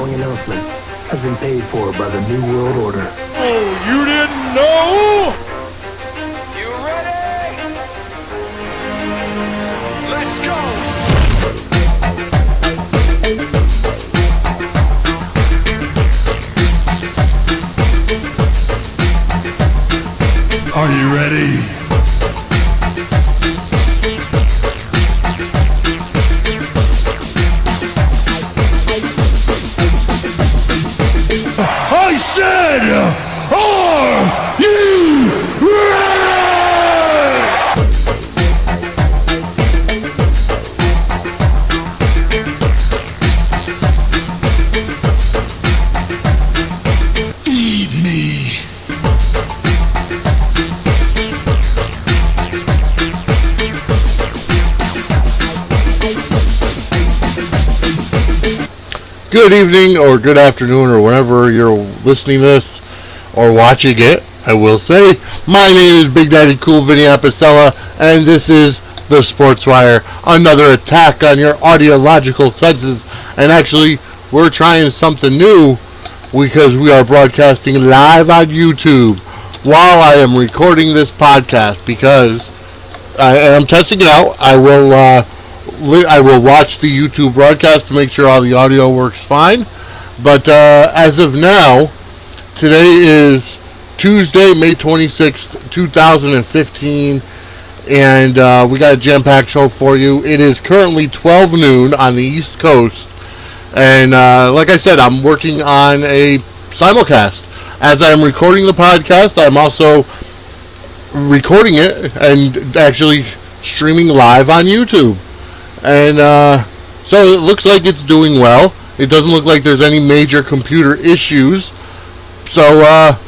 following announcement has been paid for by the New World Order. Oh, you didn't know? You ready? Let's go! Are you ready? I said, are you ready? Feed me. Good evening or good afternoon or whenever you're listening to this or watching it, I will say. My name is Big Daddy Cool Vinny Apicella, and this is the Sports Wire. Another attack on your audiological senses. And actually, we're trying something new because we are broadcasting live on YouTube while I am recording this podcast because I'm testing it out. I will watch the YouTube broadcast to make sure all the audio works fine. But as of now, today is Tuesday, May 26th, 2015, and we got a jam-packed show for you. It is currently 12 noon on the East Coast, and like I said, I'm working on a simulcast. As I'm recording the podcast, I'm also recording it and actually streaming live on YouTube. And so it looks like it's doing well. It doesn't look like there's any major computer issues. So that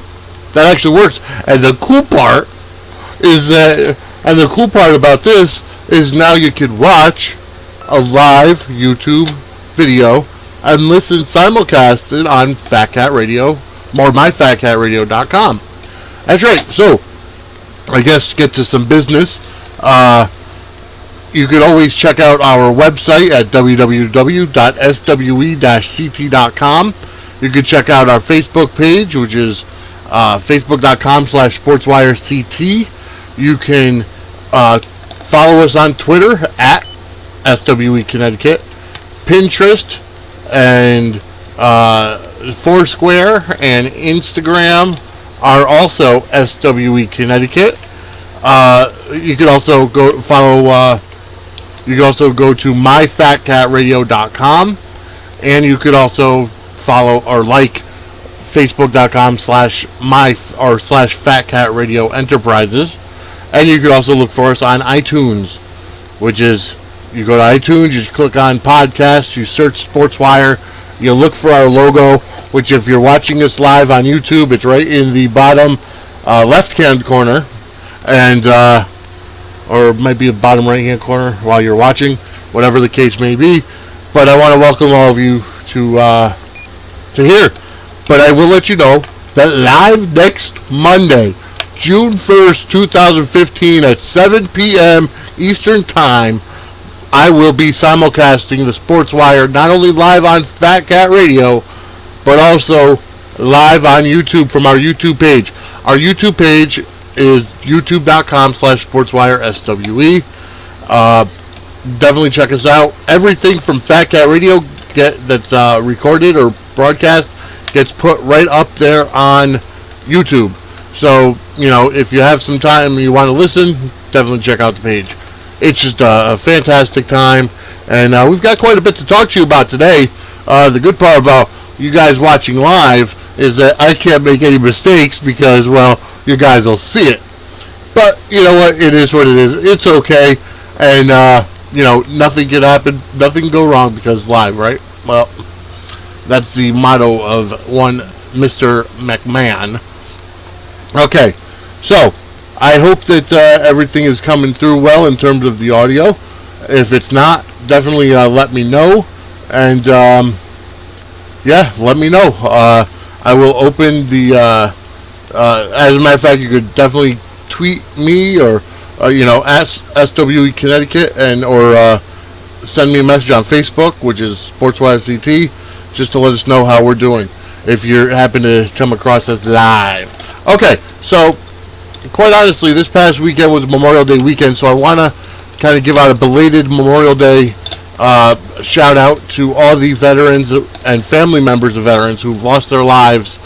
actually works. And the cool part is that, and the cool part about this is now you can watch a live YouTube video and listen simulcasted on Fat Cat Radio or myfatcatradio.com. That's right. So I guess get to some business. You could always check out our website at www.swe-ct.com. You can check out our Facebook page, which is facebook.com/sportswirect. You can follow us on Twitter at SWE Connecticut, Pinterest, and Foursquare, and Instagram are also SWE Connecticut. You can also go follow. You can also go to myfatcatradio.com, and you could also follow or like facebook.com/fatcatradio enterprises, and you could also look for us on iTunes, which is you go to iTunes, you click on podcast, you search Sportswire, you look for our logo, which if you're watching us live on YouTube, it's right in the bottom left-hand corner, and or it might be the bottom right-hand corner while you're watching, whatever the case may be. But I want to welcome all of you to here. But I will let you know that live next Monday, June 1st, 2015 at 7 p.m. Eastern Time, I will be simulcasting the Sports Wire not only live on Fat Cat Radio, but also live on YouTube from our YouTube page. Our YouTube page is youtube.com/sportswireswe. Definitely check us out. Everything from Fat Cat Radio that's recorded or broadcast gets put right up there on YouTube. So, you know, if you have some time and you want to listen, definitely check out the page. It's just a fantastic time, and we've got quite a bit to talk to you about today. The good part about you guys watching live is that I can't make any mistakes because, well, you guys will see it. But, you know what, it is what it is. It's okay, and, you know, nothing can happen, nothing can go wrong because it's live, right? Well, that's the motto of one Mr. McMahon. Okay, so I hope that everything is coming through well in terms of the audio. If it's not, definitely let me know, and yeah, let me know. I will open the as a matter of fact, you could definitely tweet me or you know, ask SWE Connecticut, and or send me a message on Facebook, which is SportsWireCT. just to let us know how we're doing if you happen to come across us live. Okay, so quite honestly, this past weekend was Memorial Day weekend, so I want to kind of give out a belated Memorial Day shout out to all the veterans and family members of veterans who've lost their lives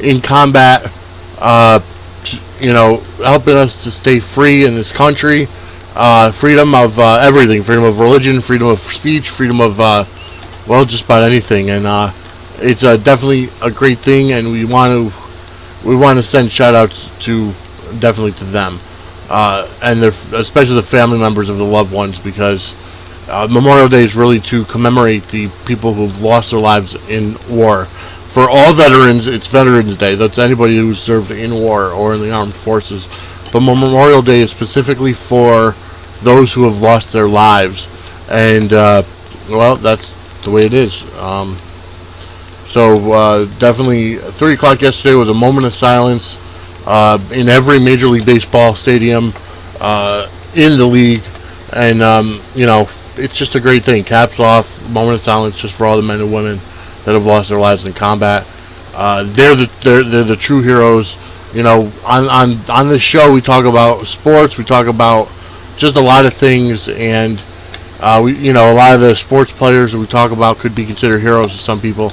in combat, helping us to stay free in this country. Freedom of everything, freedom of religion, freedom of speech, freedom of, just about anything. And it's definitely a great thing, and we want to send shout outs definitely to them. And especially the family members of the loved ones, because Memorial Day is really to commemorate the people who've lost their lives in war. For all veterans, it's Veterans Day. That's anybody who's served in war or in the armed forces. But Memorial Day is specifically for those who have lost their lives. And, that's the way it is. So definitely 3 o'clock yesterday was a moment of silence in every Major League Baseball stadium in the league. And, it's just a great thing. Caps off, moment of silence just for all the men and women that have lost their lives in combat. They're the true heroes. On this show we talk about sports, we talk about just a lot of things, and a lot of the sports players that we talk about could be considered heroes to some people.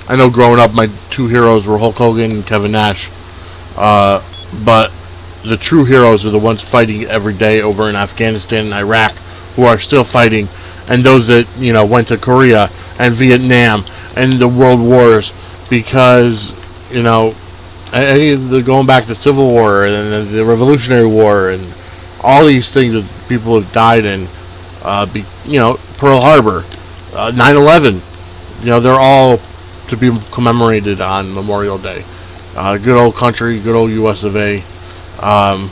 I know growing up, my 2 heroes were Hulk Hogan and Kevin Nash. But the true heroes are the ones fighting every day over in Afghanistan and Iraq, who are still fighting, and those that went to Korea and Vietnam and the world wars, because going back to Civil War and the Revolutionary War and all these things that people have died in, Pearl Harbor, 9/11, they're all to be commemorated on Memorial Day. Good old country, good old US of A, and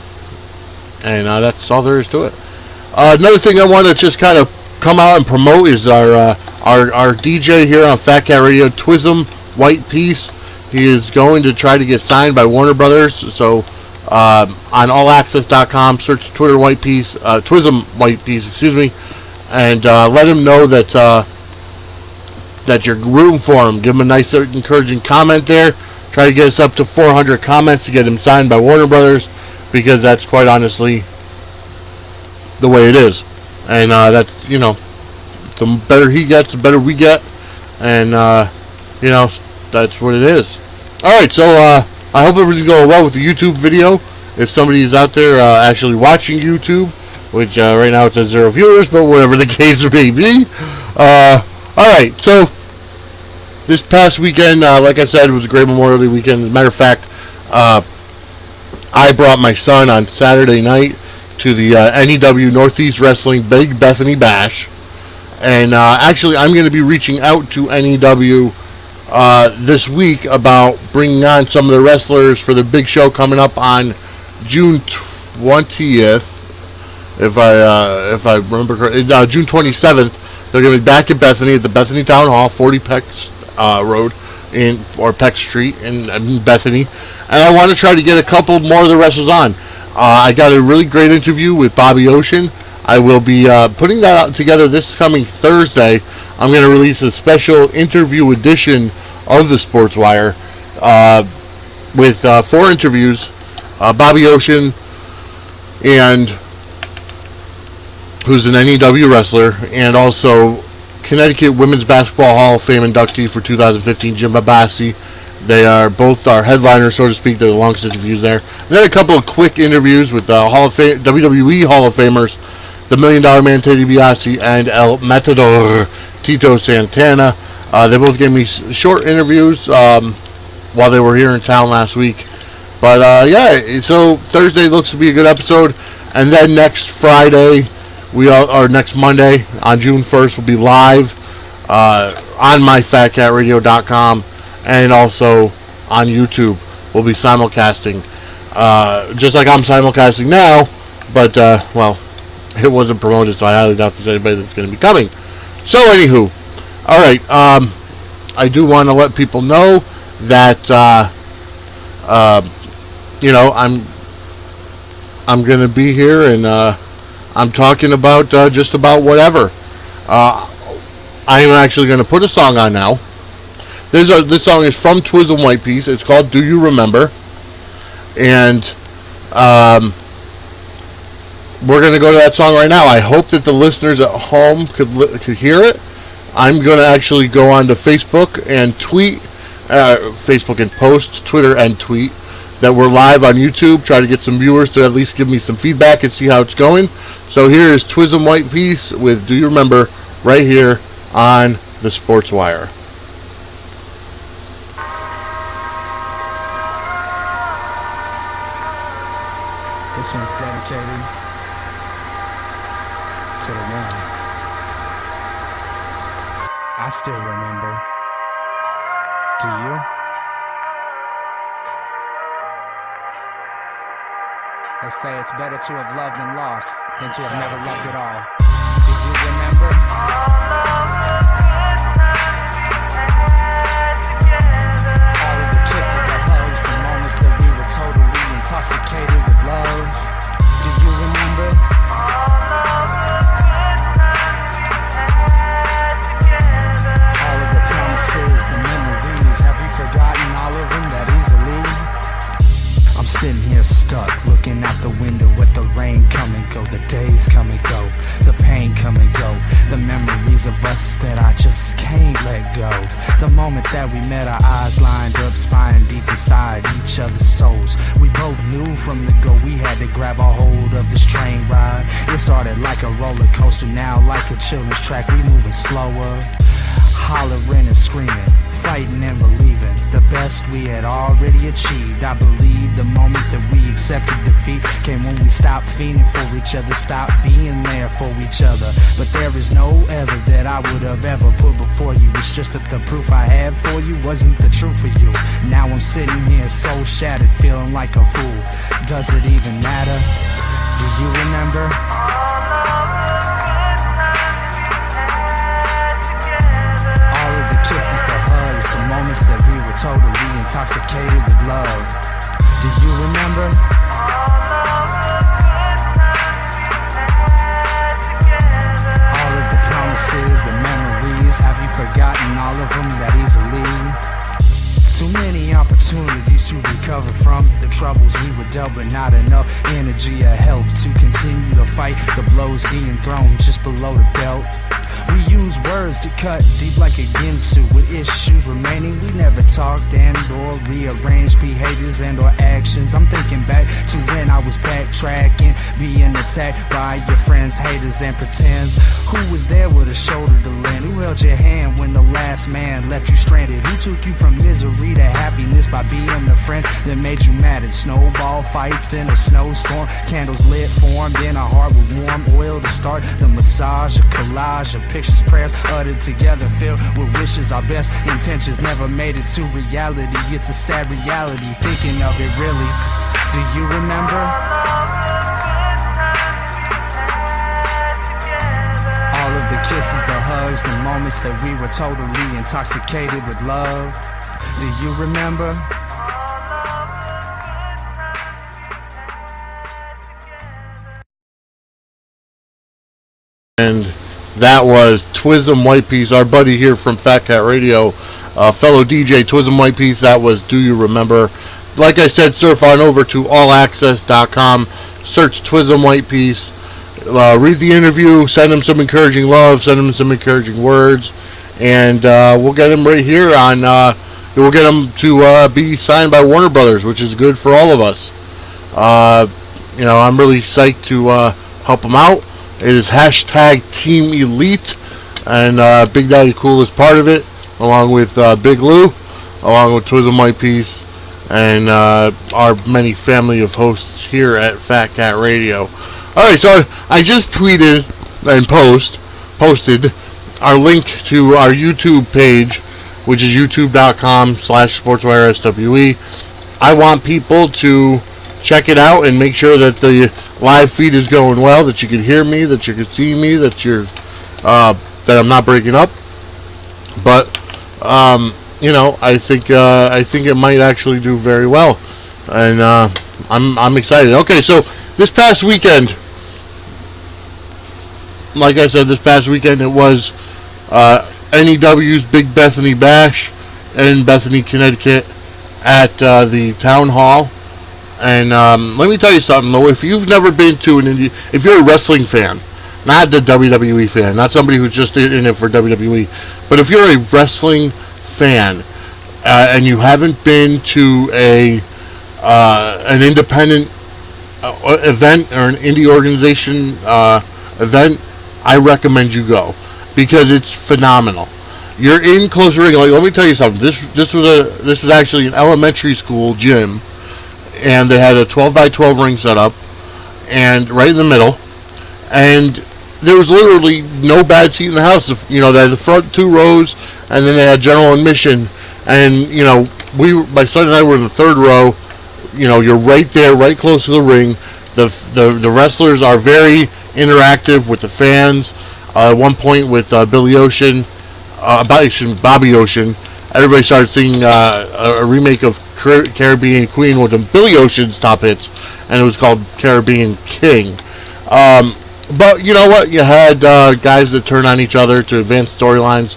that's all there is to it. Another thing I want to just kind of come out and promote is our DJ here on Fat Cat Radio, Twism White Peace. He is going to try to get signed by Warner Brothers. So on allaccess.com, search Twitter White Peace, Twism White Peace, and let him know that you're rooting for him. Give him a nice, encouraging comment there. Try to get us up to 400 comments to get him signed by Warner Brothers, because that's quite honestly the way it is. And that's, the better he gets, the better we get. And, that's what it is. Alright, so I hope everything's going well with the YouTube video. If somebody is out there actually watching YouTube, which right now it says 0 viewers, but whatever the case may be. Alright, so this past weekend, like I said, it was a great Memorial Day weekend. As a matter of fact, I brought my son on Saturday night to the NEW Northeast Wrestling Big Bethany Bash. And actually, I'm going to be reaching out to NEW this week about bringing on some of the wrestlers for the big show coming up on June 20th. If I remember correctly, June 27th. They're going to be back at Bethany at the Bethany Town Hall, 40 Peck Road or Peck Street in Bethany. And I want to try to get a couple more of the wrestlers on. I got a really great interview with Bobby Ocean. I will be putting that out together this coming Thursday. I'm going to release a special interview edition of the Sports Wire with 4 interviews. Bobby Ocean, and who's an NEW wrestler, and also Connecticut Women's Basketball Hall of Fame inductee for 2015, Jim Babasi. They are both our headliners, so to speak. They're the longest interviews there. And then a couple of quick interviews with WWE Hall of Famers, the $1 Million Man Teddy DiBiase and El Matador Tito Santana. They both gave me short interviews while they were here in town last week. But so Thursday looks to be a good episode, and then next Friday, next Monday on June 1st, we'll be live on myfatcatradio.com. And also on YouTube, we'll be simulcasting, just like I'm simulcasting now, but, it wasn't promoted, so I highly doubt there's anybody that's going to be coming. So, anywho, alright, I do want to let people know that, I'm going to be here, and I'm talking about just about whatever. I am actually going to put a song on now. This song is from Twism White Piece. It's called "Do You Remember," and we're gonna go to that song right now. I hope that the listeners at home could hear it. I'm gonna actually go on to Facebook and tweet, Facebook and post, Twitter and tweet that we're live on YouTube. Try to get some viewers to at least give me some feedback and see how it's going. So here is Twism White Piece with "Do You Remember" right here on the Sports Wire. This one's dedicated to the one I still remember. Do you? They say it's better to have loved and lost than to have never loved at all. Do you remember? All of the kisses, the hugs, the moments that we were totally intoxicated with love. Do you remember? All of the promises, the memories, have you forgotten all of them that easily? I'm sitting here stuck, looking out the window with the rain come and go, the days come and go, the pain come and go, the memories of us that I just can't let go. The moment that we met, our eyes lined up, spying deep inside each other's souls. We both knew from the go we had to grab a hold of this train ride. It started like a roller coaster, now like a children's track, we moving slower. Hollering and screaming, fighting and believing the best we had already achieved. I believe the moment that we accepted defeat came when we stopped feeling for each other, stopped being there for each other. But there is no other that I would have ever put before you. It's just that the proof I had for you wasn't the truth for you. Now I'm sitting here so shattered, feeling like a fool. Does it even matter? Do you remember? Kisses, the hugs, the moments that we were totally intoxicated with love. Do you remember? All of the promises, the memories, have you forgotten all of them that easily? Too many opportunities to recover from the troubles we were dealt, but not enough energy or health to continue to fight the blows being thrown just below the belt. We use words to cut deep like a ginsu with issues remaining. We never talked and or rearranged behaviors and or actions. I'm thinking back to when I was backtracking, being attacked by your friends, haters and pretends. Who was there with a shoulder to lend? Who held your hand when the last man left you stranded? Who took you from misery to happiness by being the friend that made you mad? And snowball fights in a snowstorm, candles lit formed in a heart with warm oil to start the massage, a collage of pictures, prayers uttered together, filled with wishes. Our best intentions never made it to reality. It's a sad reality, thinking of it really. Do you remember? All of the kisses, the hugs, the moments that we were totally intoxicated with love. Do you remember? And that was Twism White Piece, our buddy here from Fat Cat Radio, fellow DJ Twism White Piece. That was "Do You Remember." Like I said, surf on over to allaccess.com, search Twism White Piece, read the interview, send him some encouraging love, send him some encouraging words, and we'll get him right here on. We'll get him to be signed by Warner Brothers, which is good for all of us. I'm really psyched to help him out. It is hashtag Team Elite, and Big Daddy Cool is part of it, along with Big Lou, along with Twism White Piece, and our many family of hosts here at Fat Cat Radio. Alright, so I just tweeted and posted our link to our YouTube page, which is youtube.com/sportswireswe. I want people to check it out and make sure that the live feed is going well, that you can hear me, that you can see me, that that I'm not breaking up. But I think it might actually do very well, and I'm excited. Okay, so this past weekend, like I said, it was NEW's Big Bethany Bash in Bethany, Connecticut, at the town hall. And let me tell you something, though. If you've never been to if you're a wrestling fan, not the WWE fan, not somebody who's just in it for WWE, but if you're a wrestling fan and you haven't been to an independent event or an indie organization event, I recommend you go because it's phenomenal. You're in close ring. Like, let me tell you something. This was actually an elementary school gym, and they had a 12x12 ring set up, and right in the middle, and there was literally no bad seat in the house. You know, they had the front 2 rows, and then they had general admission, and you know, my son and I were in the 3rd row. You know, you're right there, right close to the ring. The wrestlers are very interactive with the fans. At one point with Bobby Ocean, everybody started singing a remake of Caribbean Queen with Billy Ocean's top hits, and it was called Caribbean King. But you know what? You had guys that turn on each other to advance storylines.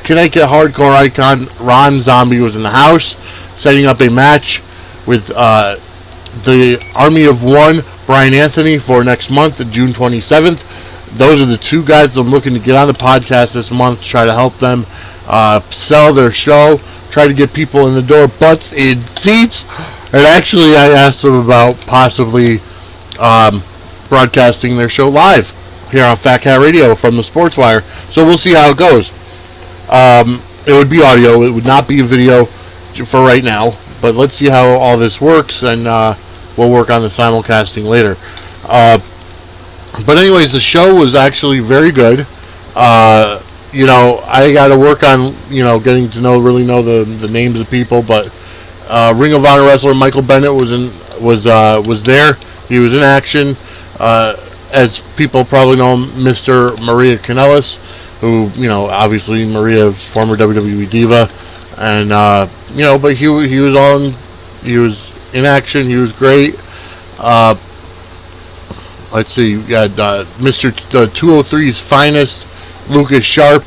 Connecticut hardcore icon Ron Zombie was in the house, setting up a match with the Army of One, Brian Anthony, for next month, June 27th. Those are the 2 guys that I'm looking to get on the podcast this month to try to help them sell their show, try to get people in the door, butts in seats. And actually, I asked them about possibly broadcasting their show live here on Fat Cat Radio from the Sports Wire. So we'll see how it goes. It would be audio. It would not be a video for right now. But let's see how all this works, and we'll work on the simulcasting later. But anyways, the show was actually very good. You know, I got to work on, you know, getting to really know the names of people. But Ring of Honor wrestler Michael Bennett was there. He was in action. As people probably know him, Mr. Maria Kanellis, who, you know, obviously Maria's former WWE diva, and you know, but he was in action. He was great. Let's see, you had Mr. 203's finest, Lucas Sharp,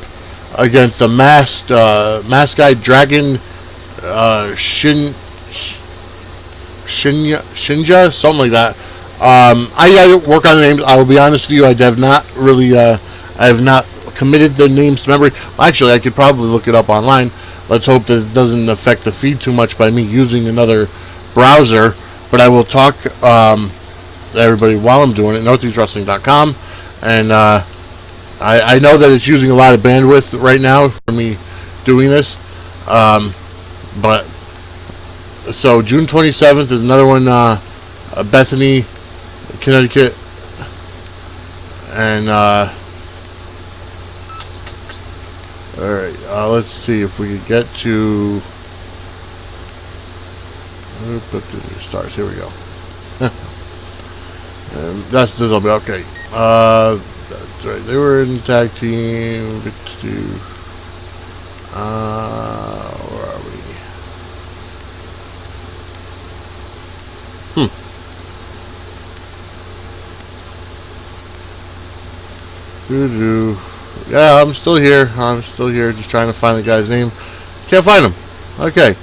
against the masked guy Dragon Shinja, something like that. I gotta work on the names. I will be honest with you, I have not really, I have not committed the names to memory. Actually, I could probably look it up online. Let's hope that it doesn't affect the feed too much by me using another browser. But I will talk to everybody while I'm doing it. NortheastWrestling.com, and I know that it's using a lot of bandwidth right now for me doing this. But so June 27th is another one. Bethany, Connecticut, and alright, let's see if we can get to stars. Here we go. That's okay. That's right. They were in the tag team. Where are we? Yeah, I'm still here. Just trying to find the guy's name. Can't find him. Okay.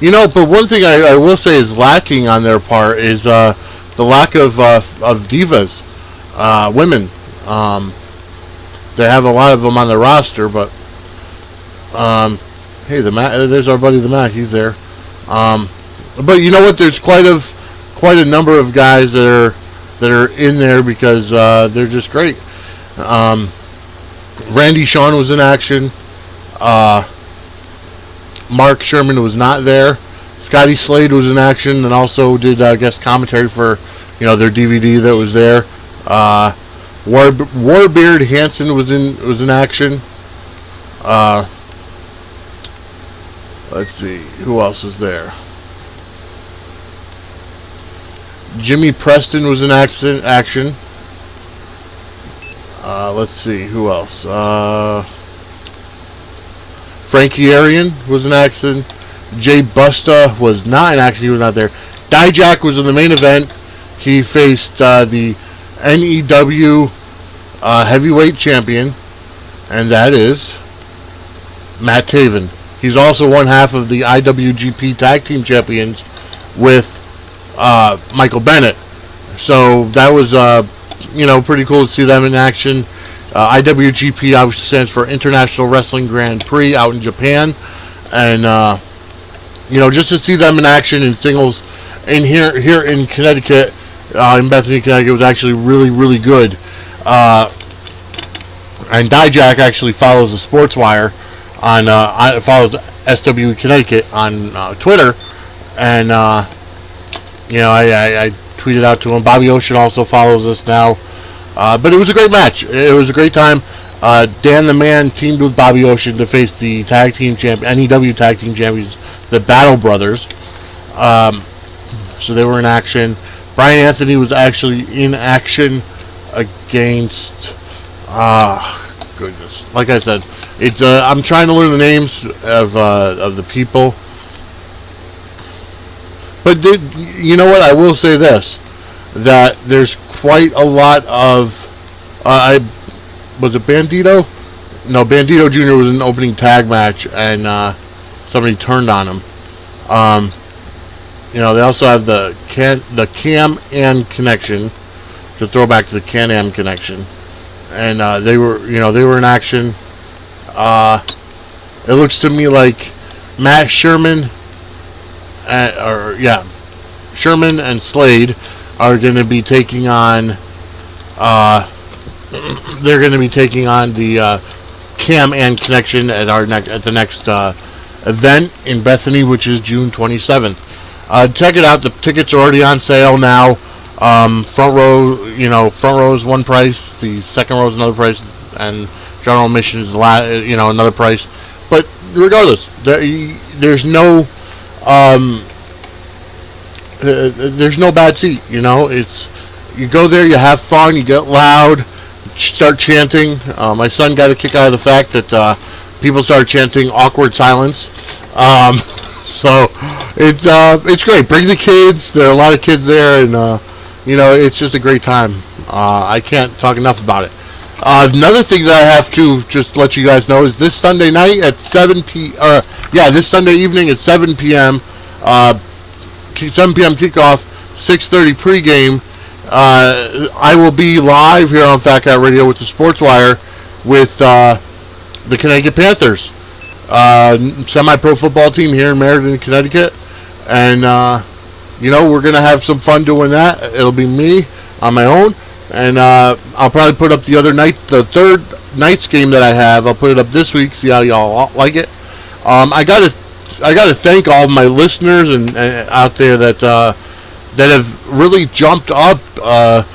You know, but one thing I will say is lacking on their part is the lack of divas, women. They have a lot of them on the roster, but hey, there's our buddy the Mac. He's there. But you know what? There's quite a number of guys that are in there because they're just great. Randy Shawn was in action. Mark Sherman was not there. Scotty Slade was in action and also did guest commentary for, you know, their DVD that was there. Warbeard Hansen was in action. Let's see who else was there. Jimmy Preston was in action. Let's see who else. Frankie Arian was in action. Jay Busta was not in action. He was not there. Dijak was in the main event. He faced the NEW heavyweight champion. and that is Matt Taven. He's also one half of the IWGP Tag Team Champions with Michael Bennett. So that was, pretty cool to see them in action. IWGP obviously stands for International Wrestling Grand Prix out in Japan. And, just to see them in action in singles in here in Connecticut, in Bethany, Connecticut, was actually really, really good. And Dijak actually follows the Sports Wire follows SWE Connecticut on Twitter, and I tweeted out to him. Bobby Ocean also follows us now, but it was a great match. It was a great time. Dan the Man teamed with Bobby Ocean to face the tag team NEW tag team champions, the Battle Brothers. So they were in action. Brian Anthony was actually in action against. Goodness, like I said, it's I'm trying to learn the names of the people, but you know what? I will say this: that there's quite a lot of was it Bandito? No, Bandito Jr. was in an opening tag match, and somebody turned on him. They also have the Can-Am connection, to throw back to the Can-Am connection. And they were in action. It looks to me like Matt Sherman, Sherman and Slade are going to be taking on. They're going to be taking on the Cam and Connection at the next event in Bethany, which is June 27th. Check it out. The tickets are already on sale now. Front row is one price, the second row is another price, and general admission is another price. But regardless, there's no bad seat. It's, you go there, you have fun, you get loud, start chanting. My son got a kick out of the fact that people started chanting "awkward silence." So it's great. Bring the kids. There are a lot of kids there, and it's just a great time. I can't talk enough about it. Another thing that I have to just let you guys know is this Sunday night at this Sunday evening at 7 p.m. 7 p.m. kickoff, 6:30 pregame. I will be live here on Fat Cat Radio with the Sports Wire with the Connecticut Panthers, semi-pro football team here in Meriden, Connecticut, and we're gonna have some fun doing that. It'll be me on my own, and I'll probably put up the third night's game that I have. I'll put it up this week. See how y'all like it. I gotta thank all of my listeners and out there that have really jumped up the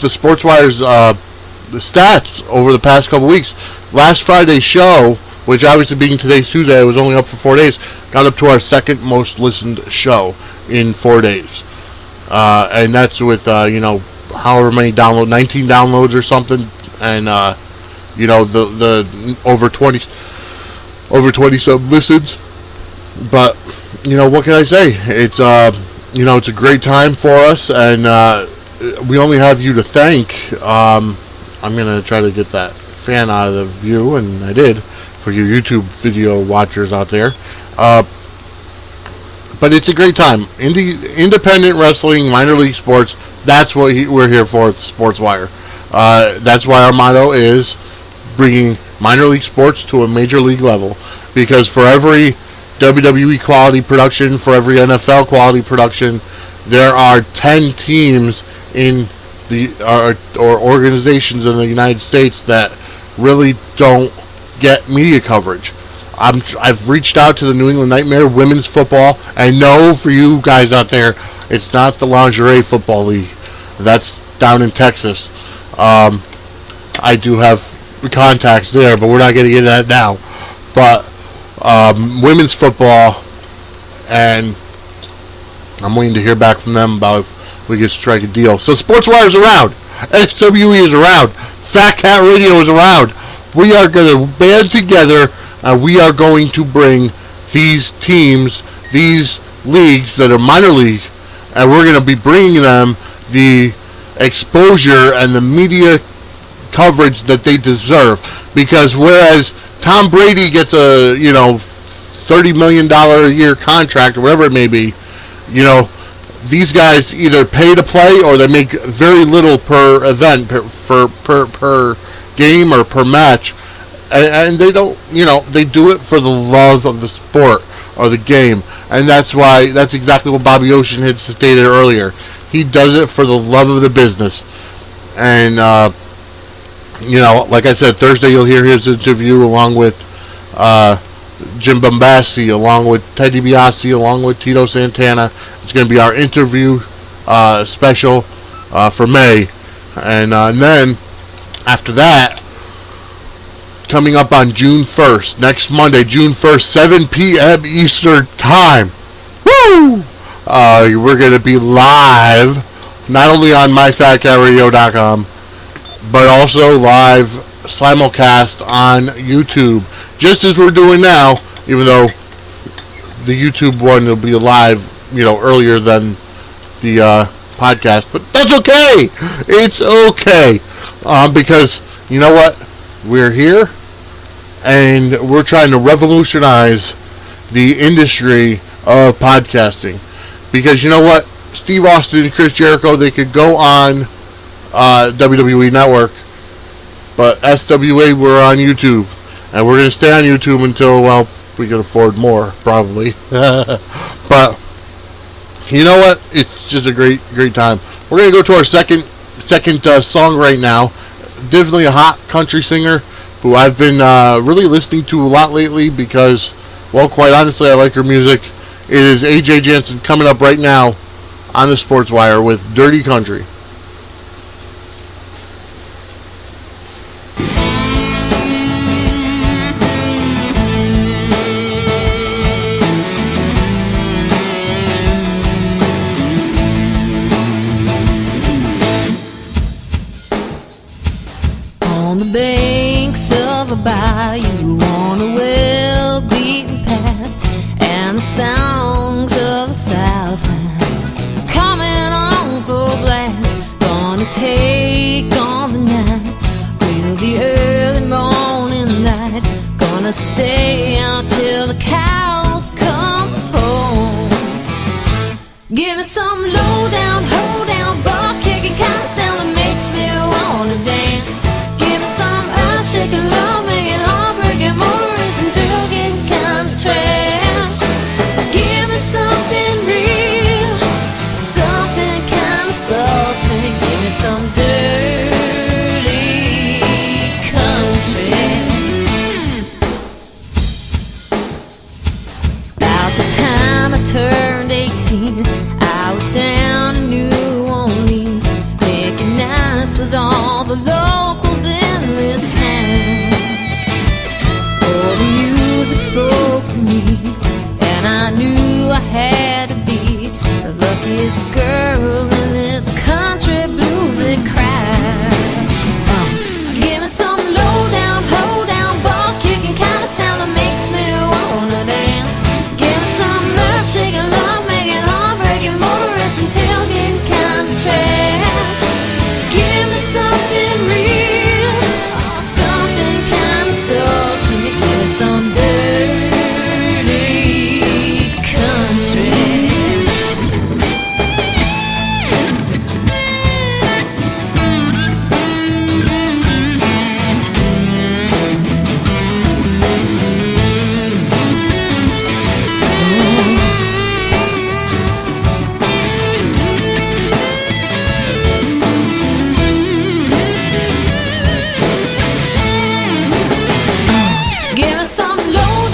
Sports Wire's stats over the past couple weeks. Last Friday's show, which obviously being today's Tuesday, it was only up for 4 days, got up to our second most listened show in 4 days. And that's with, however many 19 downloads or something, and, the over 20 some listens. But, what can I say? It's, it's a great time for us, and, we only have you to thank. I'm going to try to get that fan out of the view, and I did, for your YouTube video watchers out there. But it's a great time. Independent wrestling, minor league sports, that's what we're here for at the Sports Wire. That's why our motto is bringing minor league sports to a major league level. Because for every WWE quality production, for every NFL quality production, there are 10 teams in or organizations in the United States that really don't get media coverage. I've reached out to the New England Nightmare Women's Football. I know for you guys out there, it's not the Lingerie Football League. That's down in Texas. I do have contacts there, but we're not going to get into that now. But women's football, and I'm waiting to hear back from them about if we can strike a deal. So Sports Wire is around. SWE is around. Fat Cat Radio is around. We are going to band together, and we are going to bring these teams, these leagues that are minor league, and we're going to be bringing them the exposure and the media coverage that they deserve. Because whereas Tom Brady gets a $30 million a year contract or whatever it may be, these guys either pay to play or they make very little per event, per game or per match, and they don't, they do it for the love of the sport or the game, and that's exactly what Bobby Ocean had stated earlier. He does it for the love of the business, and like I said, Thursday you'll hear his interview along with Jim Bombassi, along with Ted DiBiase, along with Tito Santana. It's going to be our interview special for May. And then, after that, coming up on June 1st, next Monday, June 1st, 7 p.m. Eastern Time. Woo! We're going to be live, not only on myfatcatradio.com, but also live simulcast on YouTube, just as we're doing now, even though the YouTube one will be live, earlier than the podcast, but that's okay. It's okay, because you know what? We're here, and we're trying to revolutionize the industry of podcasting. Because you know what? Steve Austin and Chris Jericho, they could go on WWE Network, but SWE, we're on YouTube, and we're going to stay on YouTube until, well, we can afford more, probably. But you know what? It's just a great time. We're going to go to our second song right now. Definitely a hot country singer who I've been really listening to a lot lately because, well, quite honestly, I like her music. It is AJ Jansen coming up right now on the Sports Wire with Dirty Country. On the banks of a bayou, on a well-beaten path, and the songs of the Southland coming on full blast. Gonna take on the night, we'll be early morning light. Gonna stay out till the cows come home. Give me some low down, hold down, bar kicking kind of sound that makes me wanna dance. Some earth-shaking, love-making, heartbreaking motorists until getting kind of trash. Give me something real, something kind of sultry. Give me some dirty country. About the time I turned 18, I was down in New Orleans, making nice with all the locals in this town. Oh, the music spoke to me, and I knew I had to be the luckiest girl in this country bluesy crowd. Give me some low down, hold down, ball kicking kind of sound that makes me wanna dance. Give me some earth shaking, love making, heartbreaking motorists and tailgating kind of trash. Give me something real, something kind of sultry. Give me some dirty country. Give me some low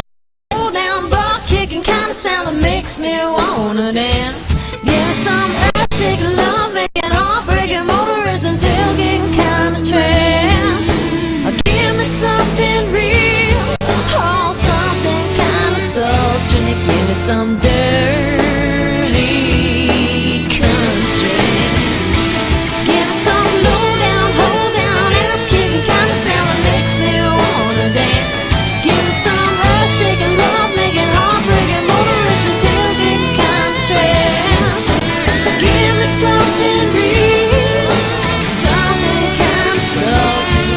down, bar kicking kind of sound that makes me wanna dance. Give me some earth shaking, love making, heartbreaking motorists and tailgating kind of trash. Give me something real, oh, something kind of sultry. Give me some dirty country. Give me some low down, hold down, ass kicking kind of sound that makes me wanna dance. Give me some earth shaking, love making, heartbreaking motorists and tailgating kind of trash. Give me something real, something kind of sultry.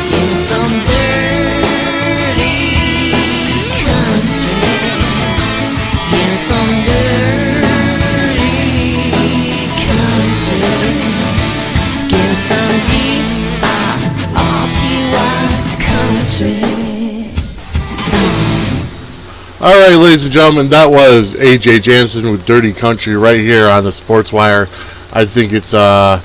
All right, ladies and gentlemen, that was AJ Jansen with Dirty Country right here on the Sports Wire. I think it's, I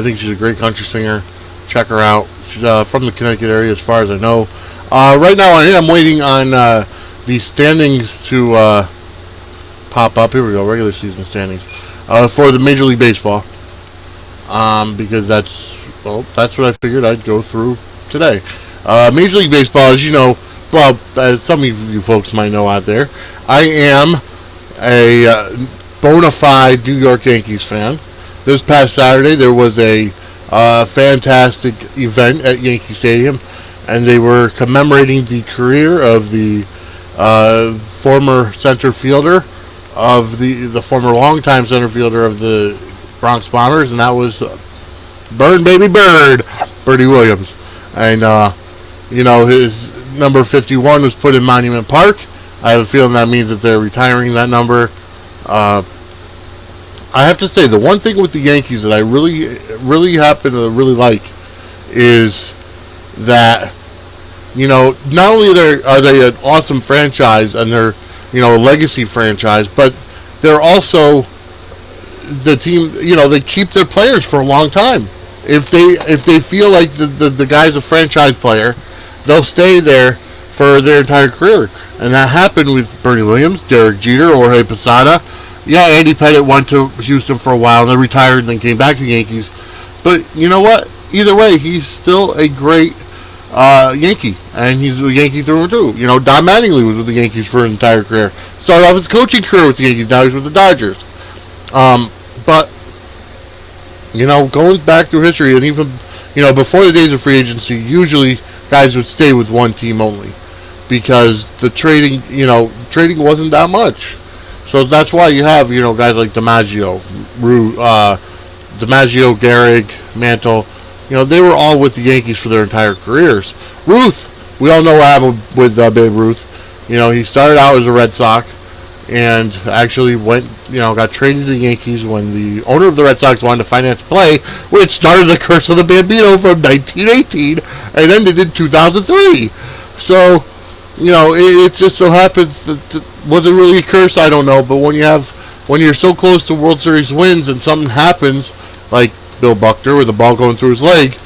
think she's a great country singer. Check her out. She's from the Connecticut area, as far as I know. Right now, I am waiting on the standings to pop up. Here we go, regular season standings for the Major League Baseball. Because that's what I figured I'd go through today. Major League Baseball, as you know, well, as some of you folks might know out there, I am a bona fide New York Yankees fan. This past Saturday, there was a fantastic event at Yankee Stadium, and they were commemorating the career of the former center fielder of the former longtime center fielder of the Bronx Bombers, and that was Burn Baby Bird, Bertie Williams. And his number 51 was put in Monument Park. I have a feeling that means that they're retiring that number. I have to say, the one thing with the Yankees that I really happen to really like is that, not only are they an awesome franchise and they're, a legacy franchise, but they're also the team, they keep their players for a long time. If they feel like the guy's a franchise player, they'll stay there for their entire career. And that happened with Bernie Williams, Derek Jeter, Jorge Posada. Yeah, Andy Pettitte went to Houston for a while and then retired and then came back to the Yankees. But you know what? Either way, he's still a great Yankee. And he's a Yankee through and through. Don Mattingly was with the Yankees for his entire career. Started off his coaching career with the Yankees. Now he's with the Dodgers. But going back through history, and even, before the days of free agency, usually guys would stay with one team only because the trading wasn't that much. So that's why you have, guys like DiMaggio, Gehrig, Mantle. They were all with the Yankees for their entire careers. Ruth, we all know what happened with Babe Ruth. He started out as a Red Sox and actually got traded to the Yankees when the owner of the Red Sox wanted to finance play, which started the curse of the Bambino from 1918 and ended in 2003. So, it just so happens that was it really a curse? I don't know. But when you're so close to World Series wins and something happens, like Bill Buckner with the ball going through his leg,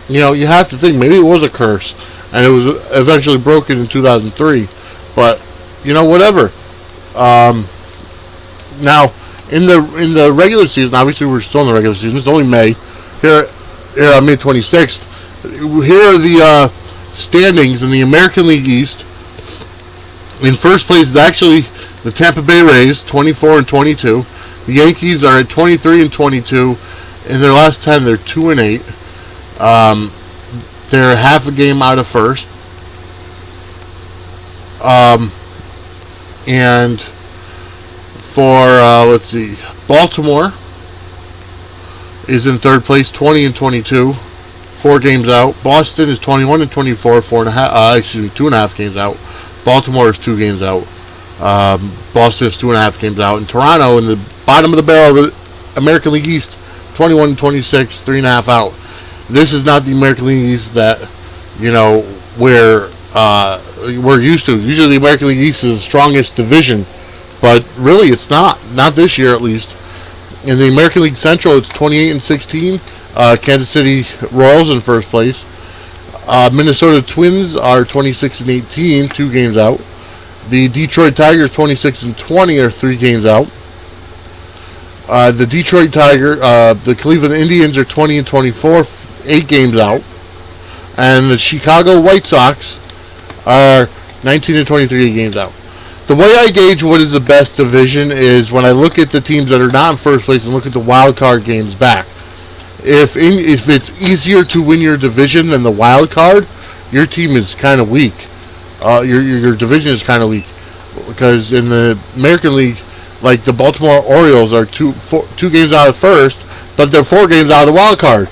you have to think maybe it was a curse, and it was eventually broken in 2003. But whatever. Now, in the regular season, obviously we're still in the regular season. It's only May. Here on May 26th. Here are the standings in the American League East. In first place is actually the Tampa Bay Rays, 24-22. The Yankees are at 23-22. In their last 10, they're 2-8. They're half a game out of first. And for, Baltimore is in third place, 20-22, 4 games out. Boston is 21-24, 2.5 games out. Baltimore is 2 games out. Boston is 2.5 games out. And Toronto, in the bottom of the barrel of the American League East, 21-26, 3.5 out. This is not the American League East that, we're used to. Usually the American League East is the strongest division, but really it's not. Not this year, at least. In the American League Central, it's 28-16. Kansas City Royals in first place. Minnesota Twins are 26-18, 2 games out. The Detroit Tigers, 26-20, are 3 games out. The Detroit the Cleveland Indians are 20-24, 8 games out. And the Chicago White Sox are 19-23, 8 games out. The way I gauge what is the best division is when I look at the teams that are not in first place and look at the wild card games back. If it's easier to win your division than the wild card, your team is kind of weak. Your division is kind of weak because in the American League, like the Baltimore Orioles are 2 games out of first, but they're 4 games out of the wild card.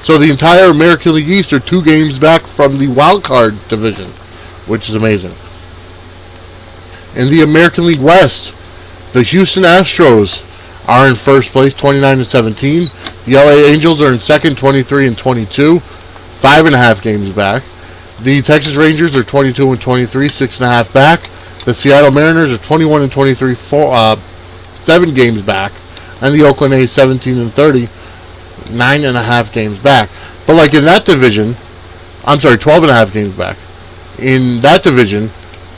So the entire American League East are 2 games back from the wild card division, which is amazing. In the American League West, the Houston Astros are in first place, 29-17. The LA Angels are in second, 23-22, 5.5 games back. The Texas Rangers are 22-23, 6.5 back. The Seattle Mariners are 21-23, 7 games back. And the Oakland A's 17-30, 9.5 games back. But like in that division, 12.5 games back. In that division,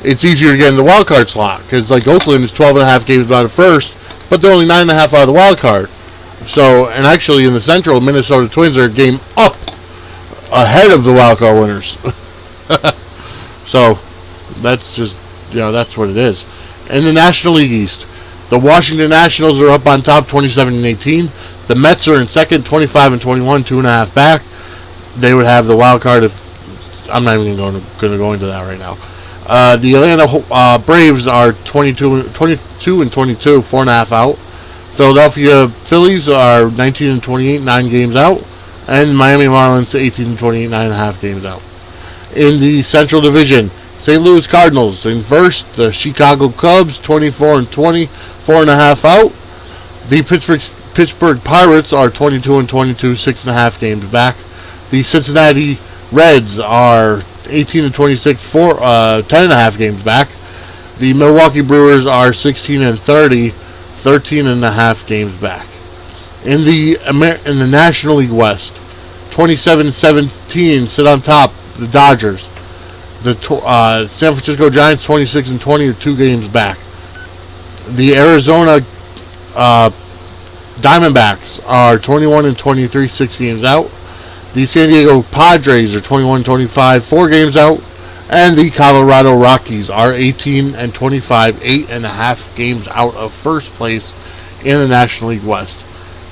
it's easier to get in the wild card slot because like Oakland is 12.5 games out of first, but they're only 9.5 out of the wild card. So, and actually in the Central, Minnesota Twins are a game up ahead of the wild card winners. So, that's just, that's what it is. In the National League East, the Washington Nationals are up on top, 27-18. The Mets are in second, 25-21, 2.5 back. They would have the wild card if I'm not even going to go into that right now. The Atlanta Braves are 22-22, 4.5 out. Philadelphia Phillies are 19-28, 9 games out. And Miami Marlins 18-28, 9.5 games out. In the Central Division, St. Louis Cardinals in first. The Chicago Cubs 24-20, 4.5 out. The Pittsburgh Pirates are 22-22, 6.5 games back. The Cincinnati Reds are 18-26, 10.5 games back. The Milwaukee Brewers are 16-30, 13.5 games back. In the National League West, 27-17 sit on top. The Dodgers. The San Francisco Giants 26-20 are 2 games back. The Arizona Diamondbacks are 21-23, 6 games out. The San Diego Padres are 21-25, 4 games out. And the Colorado Rockies are 18-25, 8.5 games out of first place in the National League West.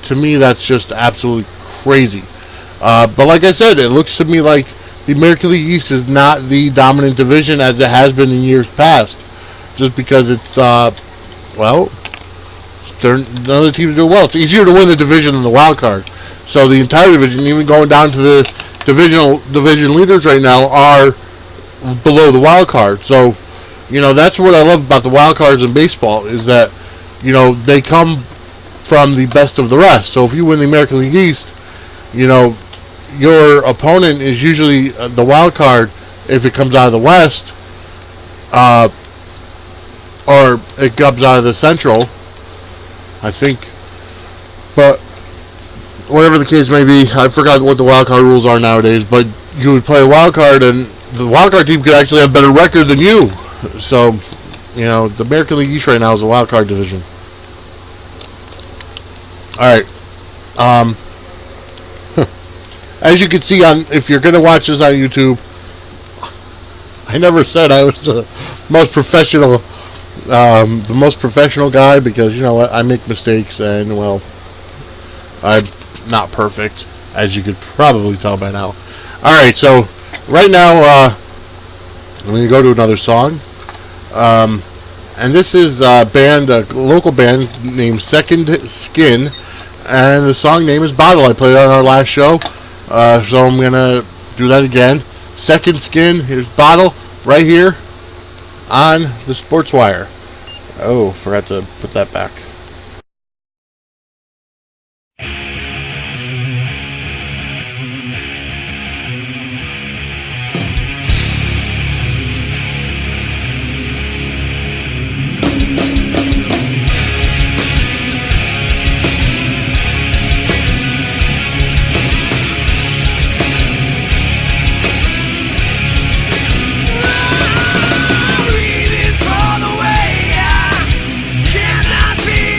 To me, that's just absolutely crazy. But like I said, it looks to me like the American League East is not the dominant division as it has been in years past. Just because it's, none of the teams do well. It's easier to win the division than the wild card. So the entire division, even going down to the division leaders right now, are below the wild card. So, that's what I love about the wild cards in baseball is that, they come from the best of the rest. So if you win the American League East, your opponent is usually the wild card if it comes out of the West, or it comes out of the Central, I think. But whatever the case may be, I forgot what the wild card rules are nowadays. But you would play a wild card, and the wild card team could actually have better record than you. So, the American League East right now is a wild card division. All right. As you can see if you're gonna watch this on YouTube, I never said I was the most professional guy because I make mistakes and I'm not perfect, as you could probably tell by now. All right, so right now I'm gonna go to another song, and this is a local band named Second Skin, and the song name is Bottle. I played it on our last show. So I'm going to do that again. Second Skin, here's Bottle, right here on the Sports Wire. Oh, forgot to put that back. Reasons for the way I cannot be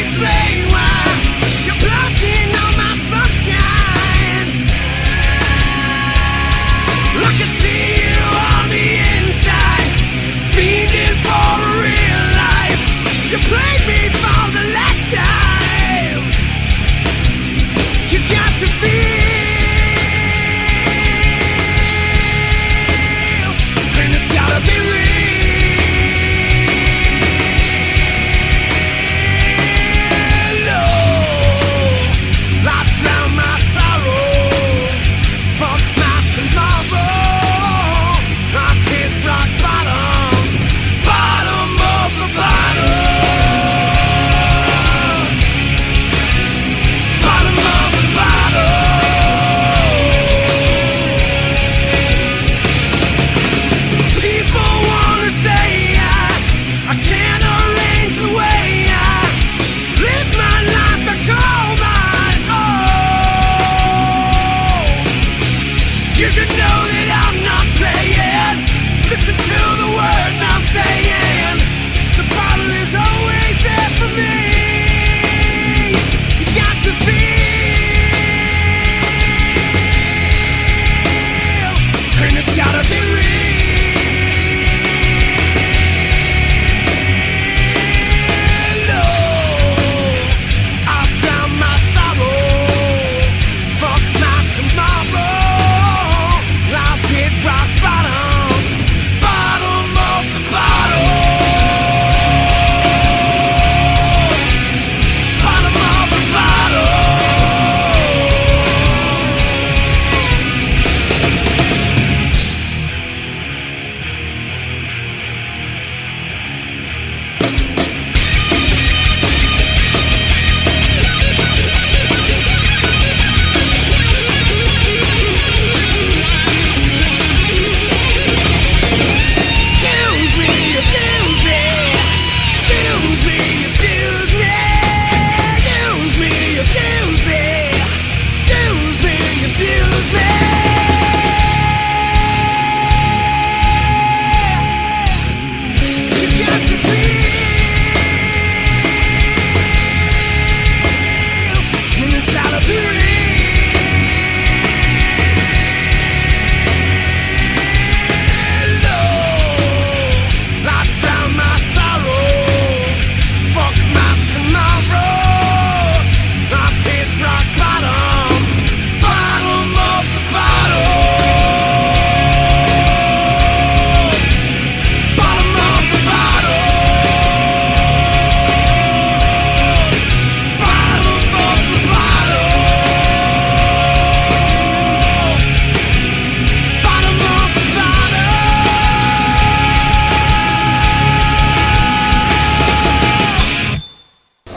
how to be real.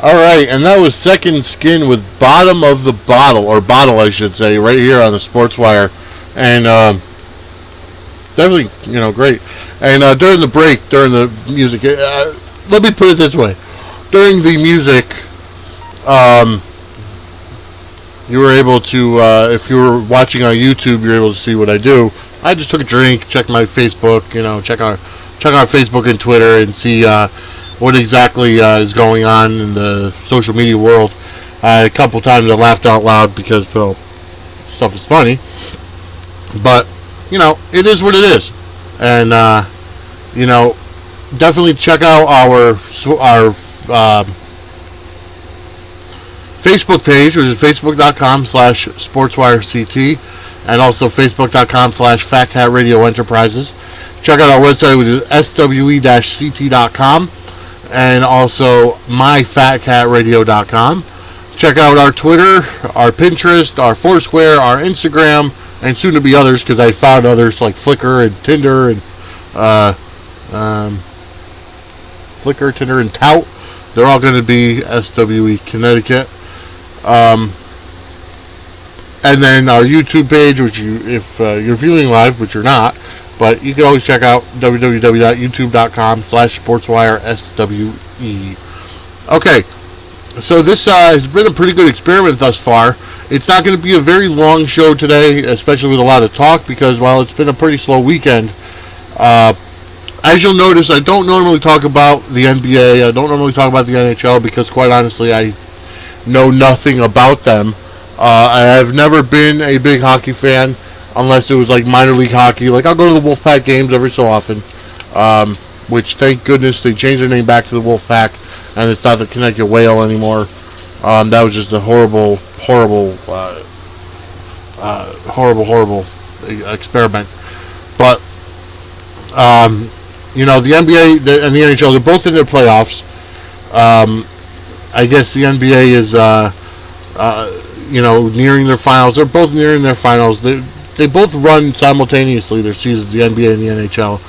Alright, and that was Second Skin with Bottom of the Bottle, or Bottle I should say, right here on the Sports Wire. And definitely, great. And during the break, during the music, let me put it this way. During the music, you were able to, if you were watching on YouTube, you're able to see what I do. I just took a drink, checked my Facebook, check our Facebook and Twitter and see what exactly is going on in the social media world. A couple times I laughed out loud because, well, stuff is funny. But, it is what it is. And, definitely check out our Facebook page, which is facebook.com/sportswirect, and also facebook.com/Fat Radio Enterprises. Check out our website, which is SWE-CT.com. And also myfatcatradio.com. Check out our Twitter, our Pinterest, our Foursquare, our Instagram, and soon to be others, because I found others like Flickr and Tinder and Tinder and Tout. They're all going to be SWE Connecticut. And then our YouTube page, which if you're viewing live, which you're not, but you can always check out www.youtube.com/SportsWireSWE. Okay, so this has been a pretty good experiment thus far. It's not going to be a very long show today, especially with a lot of talk, because, well, it's been a pretty slow weekend. As you'll notice, I don't normally talk about the NBA. I don't normally talk about the NHL because, quite honestly, I know nothing about them. I have never been a big hockey fan, unless it was like minor league hockey. Like, I'll go to the Wolfpack games every so often, which, thank goodness, they changed their name back to the Wolfpack, and it's not the Connecticut Whale anymore. That was just a horrible experiment. But, the NBA and the NHL, they're both in their playoffs. I guess the NBA is, nearing their finals. They're both nearing their finals. They both run simultaneously, their seasons, the NBA and the NHL.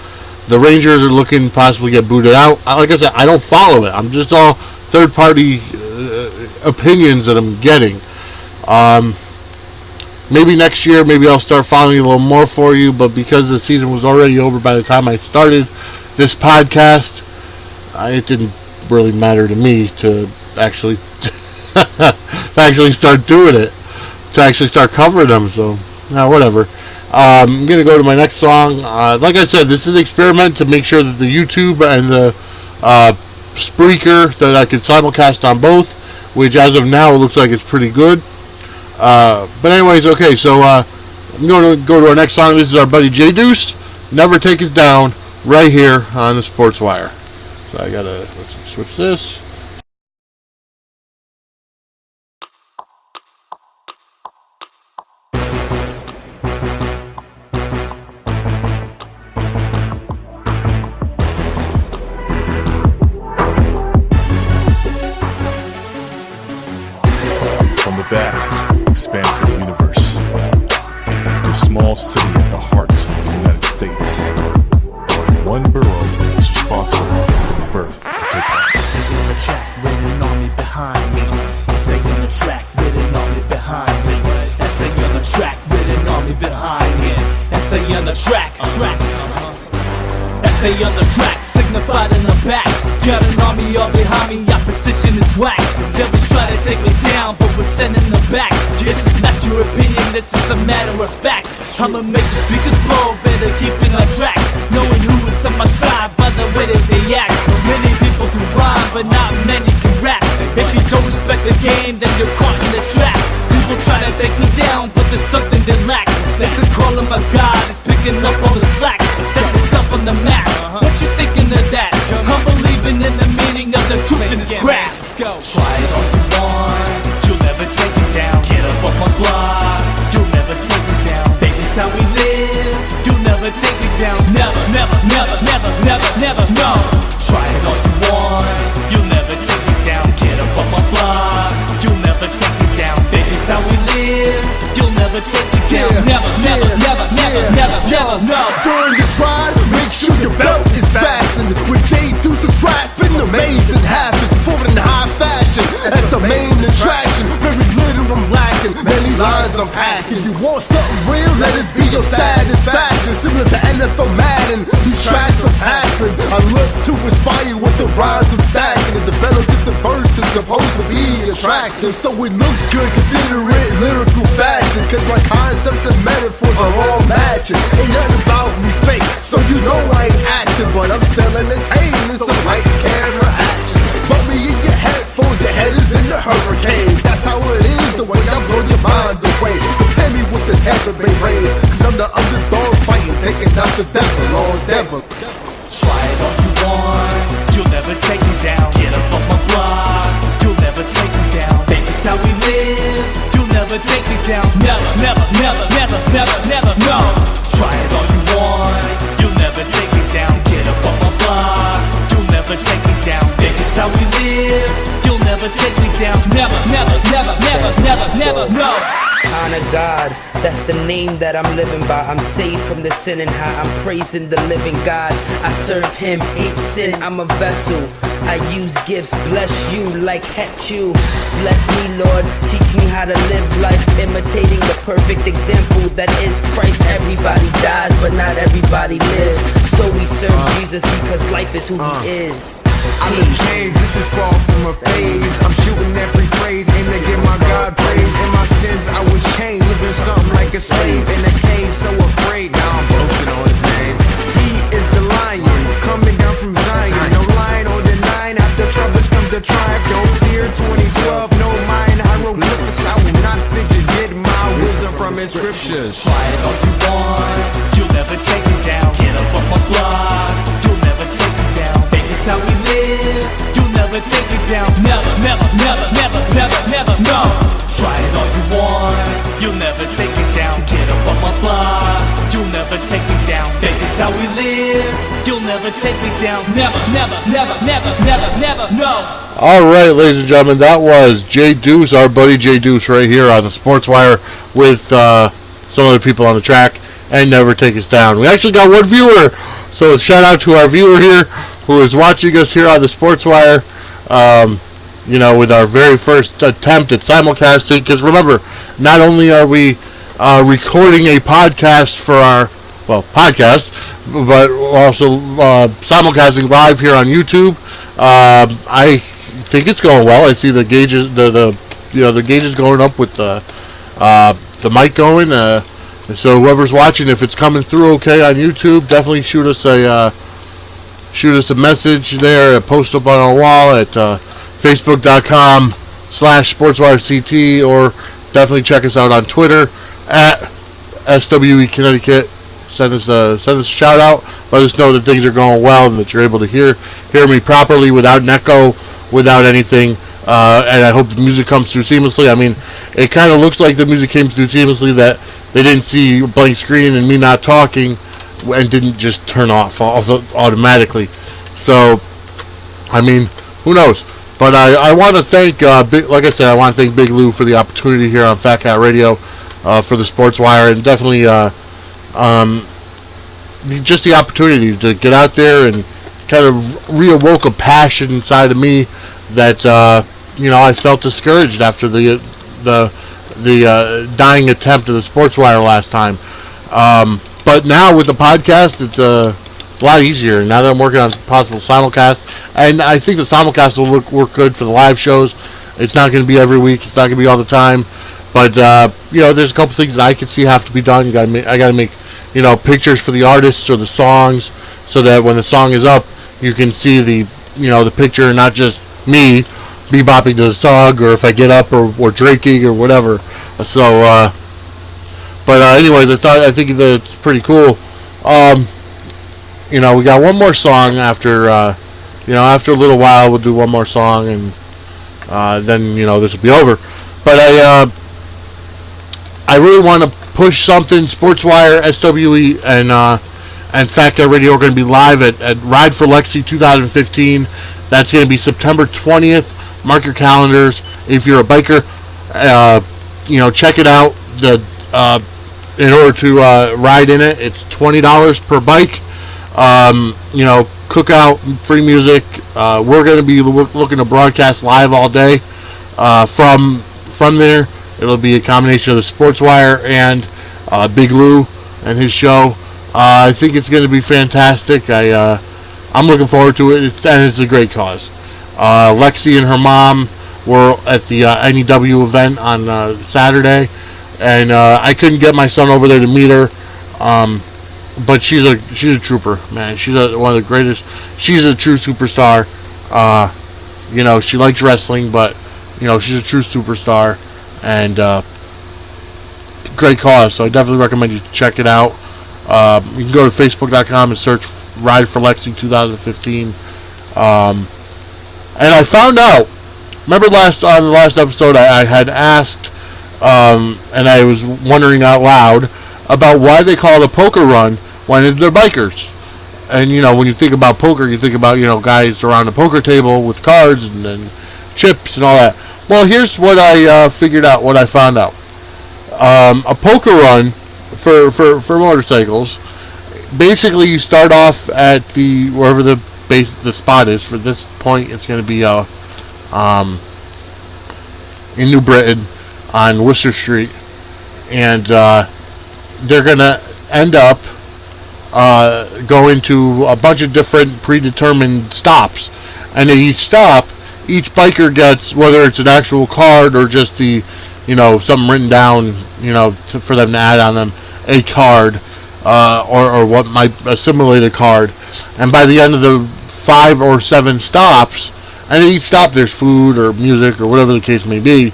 The Rangers are looking to possibly get booted out. Like I said, I don't follow it. I'm just all third-party opinions that I'm getting. Maybe next year, maybe I'll start following a little more for you, but because the season was already over by the time I started this podcast, it didn't really matter to me to actually start doing it, to actually start covering them, so whatever. I'm going to go to my next song. Like I said, this is an experiment to make sure that the YouTube and the Spreaker, that I can simulcast on both, which as of now it looks like it's pretty good. But anyways, okay, so I'm going to go to our next song. This is our buddy J Deuce never take us down right here on the Sports Wire. So I gotta, let's switch this. From the vast, expansive universe, a small city at the heart of the United States, one borough is responsible for the birth of hip-hop. Say on the track with an army behind me. Say on the track with an army behind me. And say on the track with an army behind me. And say on the track. Say on the track, signified in the back. Got an army all behind me, opposition is whack. Devils try to take me down, but we're sending them back. This is not your opinion, this is a matter of fact. I'ma make the speakers blow, better keep it on track. Knowing who is on my side by the way that they act. Many people can rhyme, but not many can rap. If you don't respect the game, then you're caught in the trap. People try to take me down, but there's something they lack. It's a call of my God, it's picking up all the slack. Sets us up on the map. What you thinking of that? I'm believing in the meaning of the truth in this crap. Try it all you want, you'll never take me down. Get up on my block, you'll never take me down. Baby's how we live, you'll never take me down. Never, never, never, never, never, never, no. Try it all you want, you'll never take me down. Get up on my block, you'll never take me down. Baby's how we live, you'll never take me down. Never, never, never, never, never, never, no. During this ride, make sure your belt is fastened. With J Deuce's rapping, amazing happens. Forward in high fashion, that's the main attraction. Very little I'm lacking, many lines I'm packing. You want something real, let us be your satisfaction. Similar to NFL Madden, these tracks I'm tackling. I look to inspire with the rhymes I'm stacking. It develops into verses supposed to be attractive. So it looks good, consider it lyrical fashion. Cause my concepts and metaphors are all matching. Ain't nothing about me fake, so you know I ain't acting. But I'm still entertaining, so lights, camera, action. Put me in your headphones, your head is in the hurricane. That's how it is, the way I blow your mind away. Compare me with the Tampa Bay Rays, cause I'm the underdog fighting, taking out the devil, oh devil. Try it all you want, you'll never take me down. Get up on my block, you'll never take me down. Baby's how we live, you'll never take me down. Never, never, never, never, never, never, no. Try it all you want, you'll never take me down. Get up on my block, you'll never take me down. Baby's how we live, you'll never take me down. Never, never, never, never, never, never, no. Honor God, that's the name that I'm living by. I'm saved from the sin and high, I'm praising the living God. I serve Him, hate sin, I'm a vessel. I use gifts, bless you like het you. Bless me, Lord, teach me how to live life, imitating the perfect example that is Christ. Everybody dies, but not everybody lives. So we serve Jesus because life is who He is. I'm a change, this is far from a phase. I'm shooting every phrase, aim to give my God praise. In my sins I was chained, living something like a slave in a cage, so afraid. Now I'm boasting on His name. He is the lion, coming down from Zion. No lying or denying, after troubles come to triumph. Don't fear 2012, no mind hieroglyphics. I will not fidget, get my wisdom from His scriptures. Try it all you want, you'll never take me down. Get up on my block, you'll never take me down. Baby's how we live, you'll never take me down. Never, never, never, never, never, never, no. Try it all you want, you'll never take me down. Get up on my block, you'll never take me down. Baby's how we live, you'll never take me down. Never, never, never, never, never, never, no. Alright, ladies and gentlemen, that was Jay Deuce, our buddy Jay Deuce, right here on the Sports Wire with some other people on the track, and Never Take Us Down. We actually got one viewer, so shout out to our viewer here who is watching us here on the Sports Wire, with our very first attempt at simulcasting. Because remember, not only are we recording a podcast for our podcast, but also simulcasting live here on YouTube. I think it's going well. I see the gauges, the gauges going up with the mic going. So whoever's watching, if it's coming through okay on YouTube, definitely shoot us a message there, a post up on our wall at facebook.com/sportswireCT, or definitely check us out on Twitter at SWE Connecticut send us a shout out. Let us know that things are going well and that you're able to hear me properly without an echo, without anything. And I hope the music comes through seamlessly. I mean, it kind of looks like the music came through seamlessly, that they didn't see a blank screen and me not talking and didn't just turn off automatically. So, I mean, who knows? But I want to thank, like I said, I want to thank Big Lou for the opportunity here on Fat Cat Radio for the Sports Wire, and definitely just the opportunity to get out there and kind of reawoke a passion inside of me that I felt discouraged after the dying attempt of the Sports Wire last time. But now with the podcast, it's a lot easier. Now that I'm working on possible simulcast, and I think the simulcast will work good for the live shows. It's not going to be every week. It's not going to be all the time. But there's a couple things that I can see have to be done. I got to make pictures for the artists or the songs, so that when the song is up, you can see the picture and not just me bebopping to the song, or if I get up or drinking or whatever. So, anyways, I think that's pretty cool. We got one more song after after a little while we'll do one more song, and then this will be over. But I really want to push something. SportsWire, SWE, and Fat Cat Radio are going to be live at Ride for Lexi 2015. That's going to be September 20th. Mark your calendars. If you're a biker, check it out. In order to ride in it, it's $20 per bike. Cookout, free music. We're going to be looking to broadcast live all day from there. It'll be a combination of the Sports Wire and Big Lou and his show. I think it's going to be fantastic. I'm looking forward to it, and it's a great cause. Lexi and her mom were at the NEW event on Saturday, and I couldn't get my son over there to meet her. But she's a trooper, man. She's one of the greatest. She's a true superstar. She likes wrestling, but she's a true superstar, and great cause. So I definitely recommend you check it out. You can go to Facebook.com and search Ride for Lexi 2015. And I found out. Remember on the last episode, I had asked, and I was wondering out loud about why they call it a poker run when they're bikers. And when you think about poker, you think about guys around a poker table with cards and chips and all that. Well, here's what I figured out. What I found out: a poker run for motorcycles. Basically, you start off at wherever the spot is. For this point, it's going to be in New Britain on Worcester Street, and they're going to end up going to a bunch of different predetermined stops, and at each stop, each biker gets, whether it's an actual card or just the something written down for them to add on them, a card or what might assimilate a card. And by the end of the 5 or 7 stops, and at each stop there's food or music or whatever the case may be,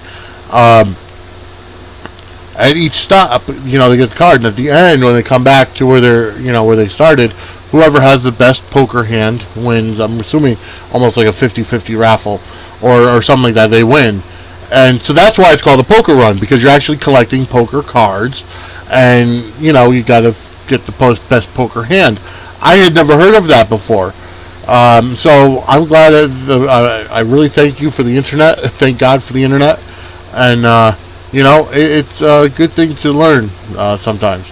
at each stop, they get the card, and at the end, when they come back to where where they started, whoever has the best poker hand wins. I'm assuming almost like a 50-50 raffle or something like that. They win. And so that's why it's called a poker run, because you're actually collecting poker cards, and you got to get the best poker hand. I had never heard of that before. So I'm glad I really thank you for the internet. Thank God for the internet. And it's a good thing to learn sometimes.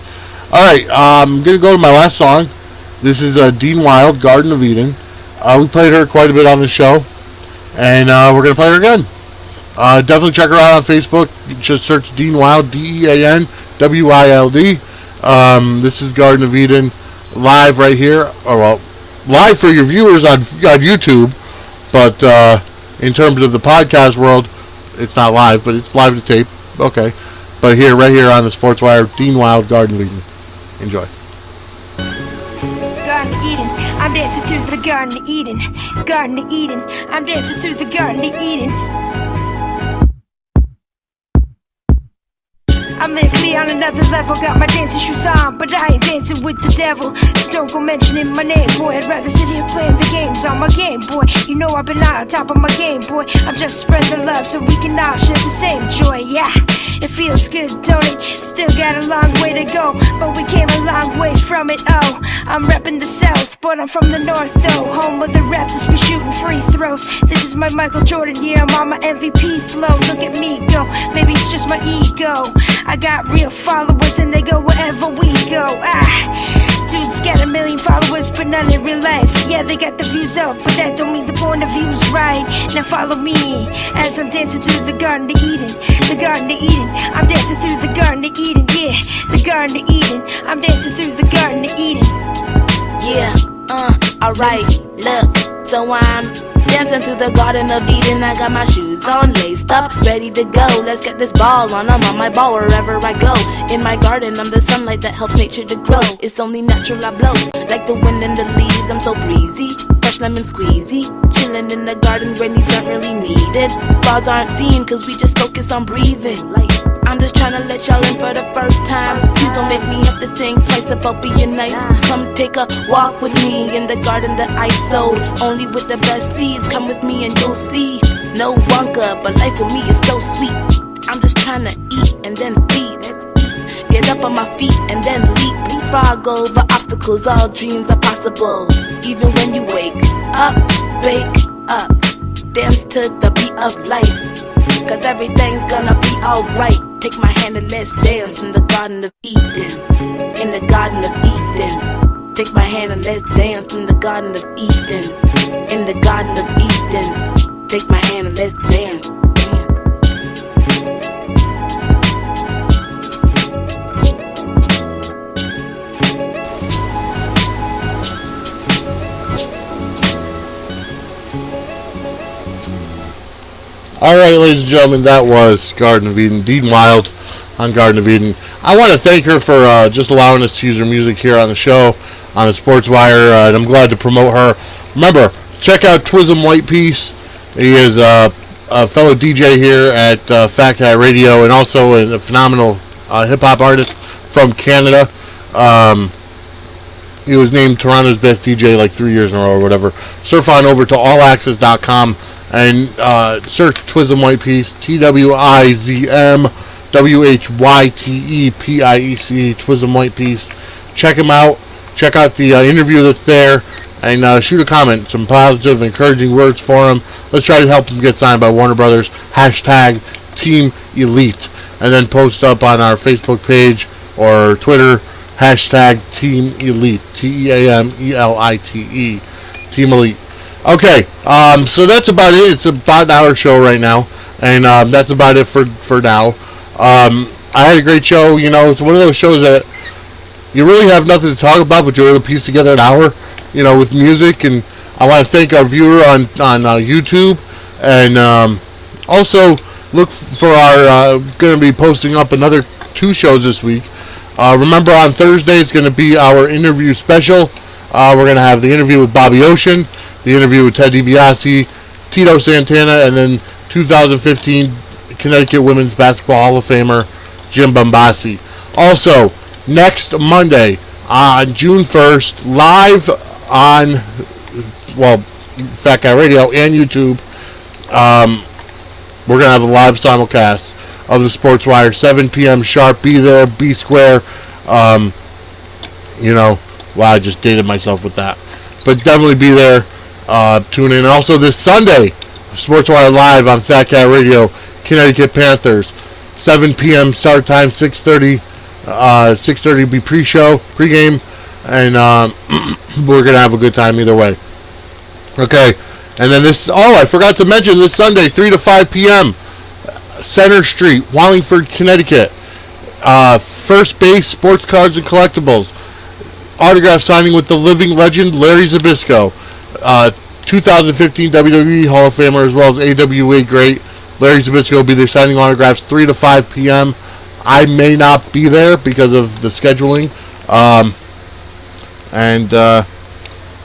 Alright, I'm going to go to my last song. This is Dean Wild, Garden of Eden. We played her quite a bit on the show, and we're going to play her again. Definitely check her out on Facebook. Just search Dean Wild, DeanWild. This is Garden of Eden, live right here. Live for your viewers on YouTube, but in terms of the podcast world, it's not live, but it's live to tape. Okay, but right here on the Sports Wire, Dean Wild, Garden of Eden. Enjoy. Garden of Eden, I'm dancing through the Garden of Eden. Garden of Eden, I'm dancing through the Garden of Eden. I'm there clear be on another level. Got my dancing shoes on, but I ain't dancing with the devil. So don't go mentioning my name, boy. I'd rather sit here playing the games on my Game Boy. You know I've been on top of my game, boy. I'm just spreading the love so we can all share the same joy, yeah. It feels good, don't it? Still got a long way to go, but we came a long way from it, oh. I'm repping the South, but I'm from the North, though. Home of the Raptors, we shooting free throws. This is my Michael Jordan year, I'm on my MVP flow. Look at me go, maybe it's just my ego. I got real followers and they go wherever we go. Dude's got 1 million followers, but none in real life. Yeah, they got the views up, but that don't mean the point of view's right. Now follow me as I'm dancing through the Garden of Eden. The Garden of Eden, I'm dancing through the Garden of Eden. Yeah, the Garden of Eden, I'm dancing through the Garden of Eden. Yeah, alright, look, so I'm dancing through the Garden of Eden. I got my shoes on, laced up, ready to go. Let's get this ball on, I'm on my ball wherever I go. In my garden, I'm the sunlight that helps nature to grow. It's only natural I blow, like the wind in the leaves. I'm so breezy, fresh lemon squeezy. Chilling in the garden where needs aren't really needed. Balls aren't seen cause we just focus on breathing. Like, I'm just trying to let y'all in for the first time. Please don't make me have to think twice about being nice. Come take a walk with me in the garden that I sowed. Only with the best seeds, come with me and you'll see. No Wonka, but life for me is so sweet. I'm just trying to eat and then feed. Let's eat. Get up on my feet and then leap. Frog over obstacles, all dreams are possible. Even when you wake up, wake up. Dance to the beat of life, cause everything's gonna be alright. Take my hand and let's dance in the Garden of Eden. In the Garden of Eden. Take my hand and let's dance in the Garden of Eden. In the Garden of Eden. Take my hand and let's dance. Alright, ladies and gentlemen, that was Garden of Eden, Dean Wild on Garden of Eden. I want to thank her for just allowing us to use her music here on the show, on the Sports Wire, and I'm glad to promote her. Remember, check out Twism White Peace. He is a fellow DJ here at Fact Hat Radio, and also a phenomenal hip-hop artist from Canada. He was named Toronto's best DJ like 3 years in a row or whatever. Surf on over to allaccess.com and search Twism White Peace, TWIZM WHYTEPIEC, Twism White Peace. Check him out. Check out the interview that's there, and shoot a comment, some positive, encouraging words for him. Let's try to help him get signed by Warner Brothers. Hashtag Team Elite, and then post up on our Facebook page or Twitter. Hashtag Team Elite, TEAMELITE, Team Elite. Okay, so that's about it. It's about an hour show right now, and that's about it for now. I had a great show. You know, it's one of those shows that you really have nothing to talk about, but you're able to piece together an hour, you know, with music. And I want to thank our viewer on YouTube, and also look for our going to be posting up another 2 shows this week. Remember, on Thursday it's going to be our interview special. We're going to have the interview with Bobby Ocean, the interview with Ted DiBiase, Tito Santana, and then 2015 Connecticut Women's Basketball Hall of Famer Jim Bombassi. Also, next Monday on June 1st, live on, Fat Guy Radio and YouTube, we're going to have a live simulcast of the Sports Wire, 7 p.m. sharp. Be there, be square. You know, wow, I just dated myself with that. But definitely be there. Tune in. And also this Sunday, Sports Wire Live on Fat Cat Radio, Connecticut Panthers, 7 p.m. start time, 6:30. 6:30 be pregame, and we're gonna have a good time either way. Okay, and then I forgot to mention this Sunday, 3 to 5 p.m. Center Street, Wallingford, Connecticut. First Base Sports Cards and Collectibles. Autograph signing with the living legend Larry Zbyszko. 2015 WWE Hall of Famer as well as AWA great Larry Zbyszko will be there signing autographs 3 to 5 p.m. I may not be there because of the scheduling.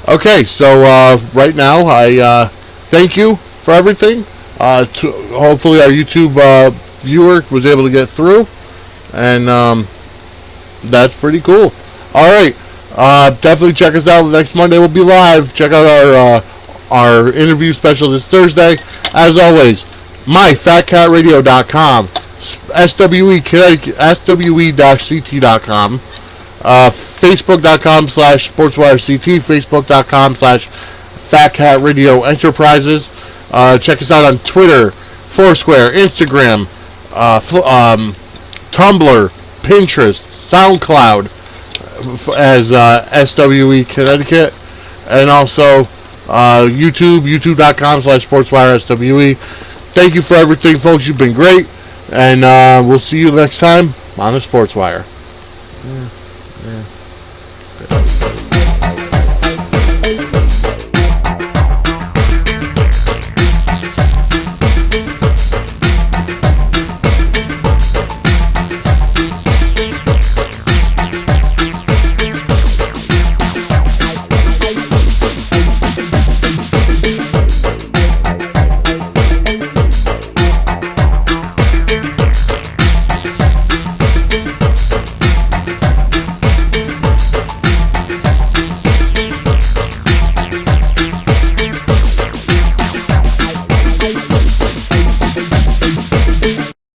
Okay, so right now I thank you for everything. Hopefully our YouTube viewer was able to get through. And that's pretty cool. All right. Definitely check us out. Next Monday we'll be live. Check out our interview special this Thursday. As always, myfatcatradio.com, SWE Connecticut, SWE-CT.com, Facebook.com/SportsWireCT, Facebook.com/FatCatRadio Enterprises. Check us out on Twitter, Foursquare, Instagram, Tumblr, Pinterest, SoundCloud as SWE Connecticut, and also YouTube, youtube.com/SportsWireSWE. Thank you for everything, folks. You've been great, and we'll see you next time on the Sports Wire. Yeah.